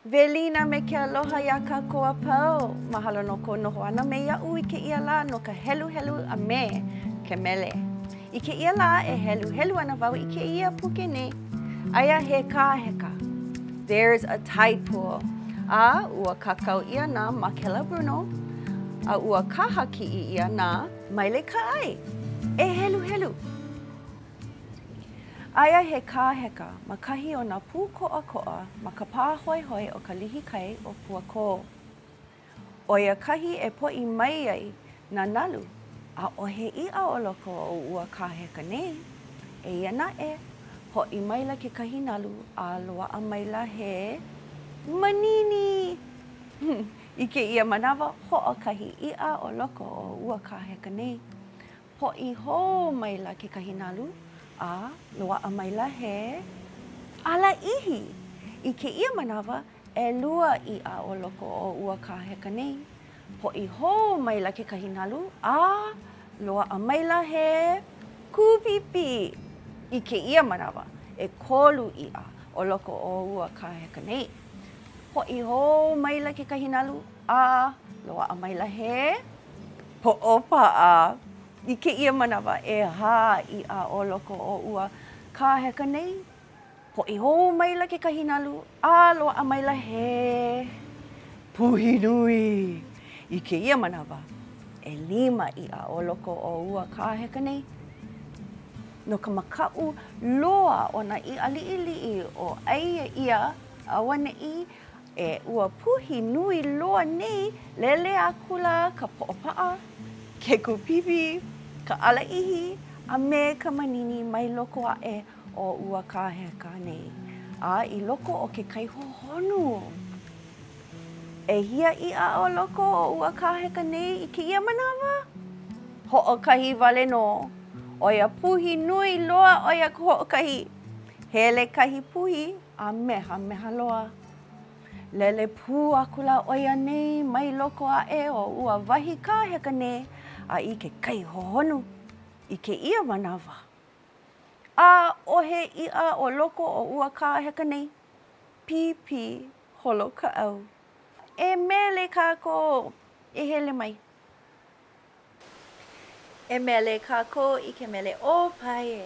Velina me ke aloha ia kākoa pau. Mahalo no ko noho ana me ia'u I ke ia la no ka heluhelu a me ke mele. I ke ia la e heluhelu ana wau I ke ia puke nei. Aia he kaheka. There's a tide pool. A ua kakau ia na Makela Bruno. A ua kahaki ia na Maile Kaai. E heluhelu. Aia he kaheka ma kahi o nā pū koʻakoʻa ma ka pā hoihoi o ka lihi kai o Puakō. O ia kahi e poʻi mai ai nā nalu, a o he iʻa o loko o ua kaheka nei. E ia naʻe, poʻi maila kekahi nalu a loaʻa maila he manini. I ke ia manawa hoʻokahi iʻa o loko o ua kaheka nei. Poʻi hou maila kekahi nalu a loaʻa maila he alaʻihi. I ke ia manawa, ʻelua iʻa o loko o ua kaheka nei. Poʻi hou maila kekahi nalu a loaʻa maila he kūpipi. I ke ia manawa, ʻekolu iʻa o loko o ua kaheka nei. Poʻi hou maila kekahi nalu a loaʻa maila he poʻopaʻa. I ke ia manawa, e hā iʻa o loko o ua kaheka nei. Poʻi hou maila kekahi nalu a loaʻa maila he puhi nui. I ke ia manawa, e 5 iʻa o loko o ua kaheka nei. No ka makaʻu loa o nā iʻa liʻiliʻi o aia ia awaneʻi e ua puhi nui loa nei lele akula ka poʻopaʻa, ke kupipi, ka alaʻihi, a me ka manini mai loko aʻe o ua kaheka nei. A I loko o ke kaihohonu. E hia iʻa o loko o ua kaheka nei I ke ia manawa? Hoʻokahi wale nō. ʻO ia puhi nui loa ʻo ia hoʻokahi. Hele kahi puhi a meha loa. Lele pū akula ʻo ia nei mai loko aʻe o ua wahi kaheka nei a I ke kaihohonu I ke ia manawa. A ʻo he iʻa o loko o ua kaheka nei, pipi holo ka ʻau. E mele kākou, e hele mai. E mele kākou I ke mele ʻōpae.